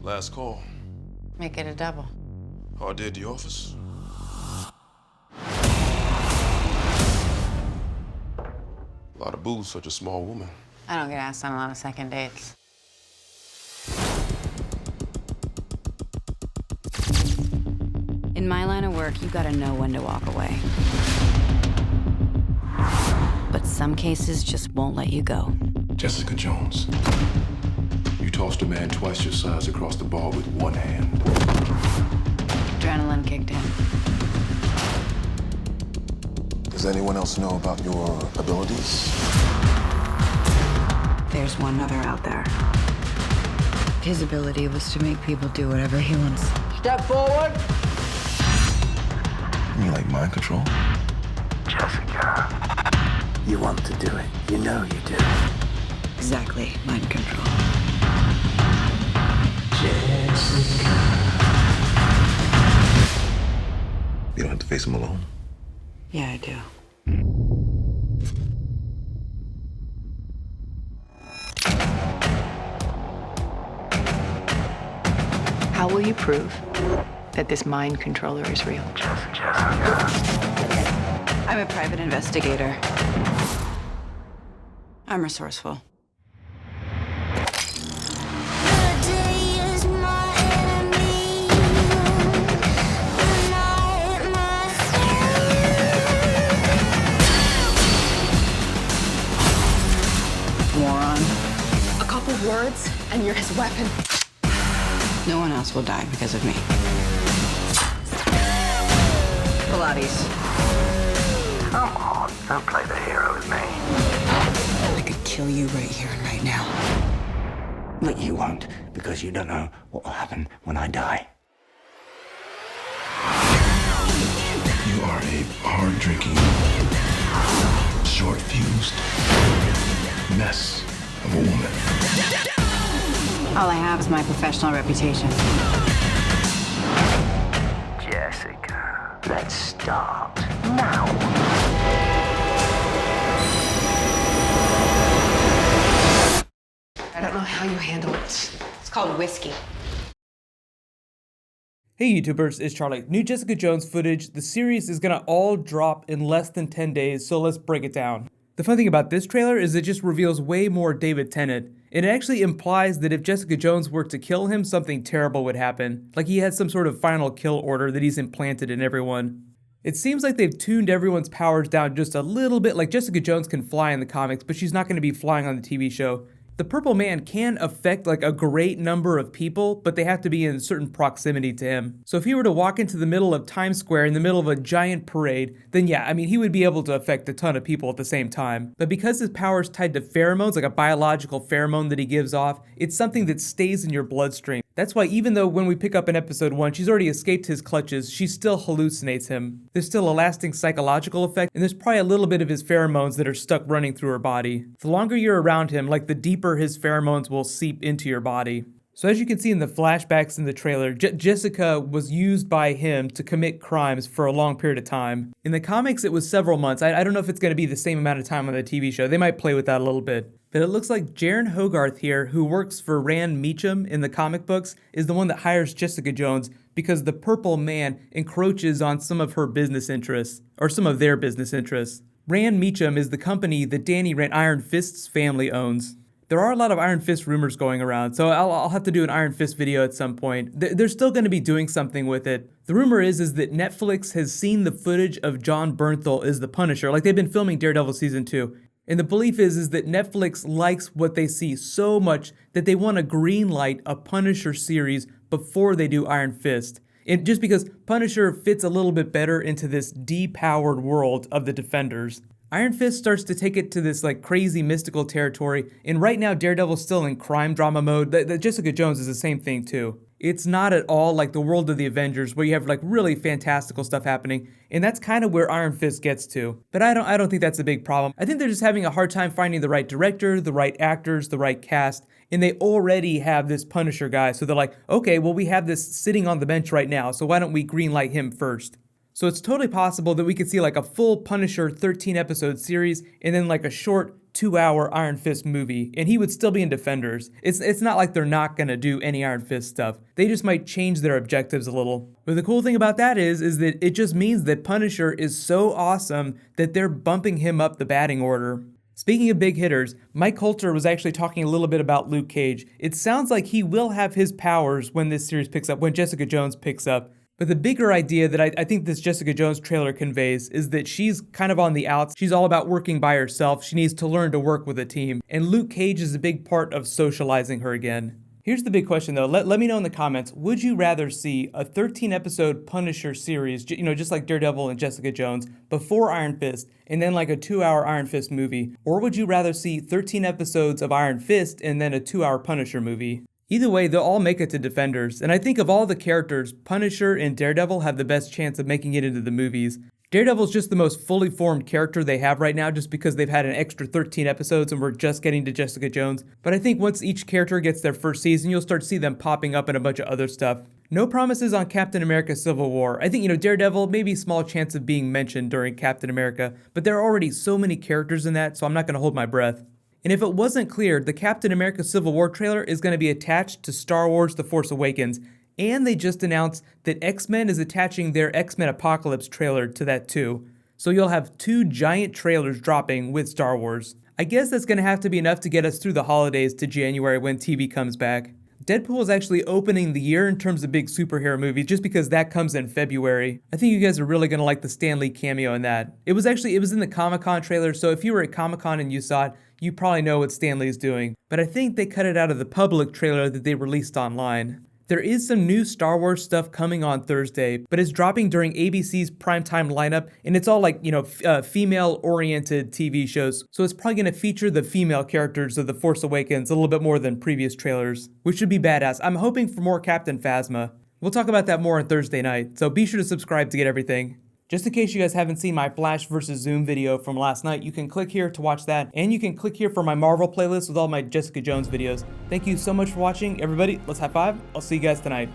Last call. Make it a double. Hard day at the office. A lot of booze, such a small woman. I don't get asked on a lot of second dates. In my line of work, you gotta know when to walk away. But some cases just won't let you go. Jessica Jones. You tossed a man twice your size across the bar with one hand. Adrenaline kicked in. Does anyone else know about your abilities? There's one other out there. His ability was to make people do whatever he wants. Step forward. You mean like mind control? Jessica, you want to do it. You know you do. Exactly, mind control. Jessica. You don't have to face him alone. Yeah, I do. How will you prove that this mind controller is real? Jessica. I'm a private investigator. I'm resourceful. Moron. A couple words, and you're his weapon. No one else will die because of me. Pilates. Come on, don't play the hero with me. I could kill you right here and right now. But you won't, because you don't know what will happen when I die. You are a hard-drinking, short-fused mess of a woman. All I have is my professional reputation. Jessica, let's start now. I don't know how you handle it. It's called whiskey. Hey YouTubers, it's Charlie. New Jessica Jones footage. The series is gonna all drop in less than 10 days, so let's break it down. The fun thing about this trailer is it just reveals way more David Tennant. And it actually implies that if Jessica Jones were to kill him, something terrible would happen. Like he had some sort of final kill order that he's implanted in everyone. It seems like they've tuned everyone's powers down just a little bit. Like Jessica Jones can fly in the comics, but she's not going to be flying on the TV show. The Purple Man can affect like a great number of people, but they have to be in certain proximity to him. So if he were to walk into the middle of Times Square in the middle of a giant parade, then yeah, I mean, he would be able to affect a ton of people at the same time. But because his power is tied to pheromones, like a biological pheromone that he gives off, it's something that stays in your bloodstream. That's why even though when we pick up in episode 1, she's already escaped his clutches, she still hallucinates him. There's still a lasting psychological effect, and there's probably a little bit of his pheromones that are stuck running through her body. The longer you're around him, like the deeper his pheromones will seep into your body. So as you can see in the flashbacks in the trailer, Jessica was used by him to commit crimes for a long period of time. In the comics, it was several months. I don't know if it's going to be the same amount of time on the TV show. They might play with that a little bit. But it looks like Jaren Hogarth here, who works for Rand Meacham in the comic books, is the one that hires Jessica Jones because the Purple Man encroaches on some of her business interests, or some of their business interests. Rand Meacham is the company that Danny Rand Iron Fist's family owns. There are a lot of Iron Fist rumors going around, so I'll have to do an Iron Fist video at some point. They're still going to be doing something with it. The rumor is that Netflix has seen the footage of John Bernthal as the Punisher, like they've been filming Daredevil Season 2. And the belief is that Netflix likes what they see so much that they want to greenlight a Punisher series before they do Iron Fist. And just because Punisher fits a little bit better into this depowered world of the Defenders. Iron Fist starts to take it to this like crazy mystical territory, and right now Daredevil's still in crime drama mode. The Jessica Jones is the same thing too. It's not at all like the world of the Avengers where you have like really fantastical stuff happening, and that's kind of where Iron Fist gets to. But I don't think that's a big problem. I think they're just having a hard time finding the right director, the right actors, the right cast, and they already have this Punisher guy, so they're like, okay, well we have this sitting on the bench right now, so why don't we greenlight him first? So it's totally possible that we could see like a full Punisher 13 episode series and then like a short 2-hour Iron Fist movie, and he would still be in Defenders. It's not like they're not gonna do any Iron Fist stuff. They just might change their objectives a little. But the cool thing about that is that it just means that Punisher is so awesome that they're bumping him up the batting order. Speaking of big hitters, Mike Coulter was actually talking a little bit about Luke Cage. It sounds like he will have his powers when this series picks up, when Jessica Jones picks up. But the bigger idea that I think this Jessica Jones trailer conveys is that she's kind of on the outs. She's all about working by herself. She needs to learn to work with a team. And Luke Cage is a big part of socializing her again. Here's the big question though. Let me know in the comments. Would you rather see a 13-episode Punisher series, just like Daredevil and Jessica Jones, before Iron Fist, and then like a 2-hour Iron Fist movie? Or would you rather see 13 episodes of Iron Fist and then a 2-hour Punisher movie? Either way, they'll all make it to Defenders, and I think of all the characters, Punisher and Daredevil have the best chance of making it into the movies. Daredevil's just the most fully formed character they have right now just because they've had an extra 13 episodes and we're just getting to Jessica Jones. But I think once each character gets their first season, you'll start to see them popping up in a bunch of other stuff. No promises on Captain America Civil War. I think, Daredevil, maybe a small chance of being mentioned during Captain America, but there are already so many characters in that, so I'm not going to hold my breath. And if it wasn't clear, the Captain America Civil War trailer is going to be attached to Star Wars The Force Awakens, and they just announced that X-Men is attaching their X-Men Apocalypse trailer to that too. So you'll have 2 giant trailers dropping with Star Wars. I guess that's going to have to be enough to get us through the holidays to January when TV comes back. Deadpool is actually opening the year in terms of big superhero movies just because that comes in February. I think you guys are really going to like the Stan Lee cameo in that. It was in the Comic-Con trailer, so if you were at Comic-Con and you saw it, you probably know what Stan Lee is doing. But I think they cut it out of the public trailer that they released online. There is some new Star Wars stuff coming on Thursday, but it's dropping during ABC's primetime lineup, and it's all like, female-oriented TV shows, so it's probably going to feature the female characters of The Force Awakens a little bit more than previous trailers, which should be badass. I'm hoping for more Captain Phasma. We'll talk about that more on Thursday night, so be sure to subscribe to get everything. Just in case you guys haven't seen my Flash vs. Zoom video from last night, you can click here to watch that, and you can click here for my Marvel playlist with all my Jessica Jones videos. Thank you so much for watching, everybody. Let's high five. I'll see you guys tonight.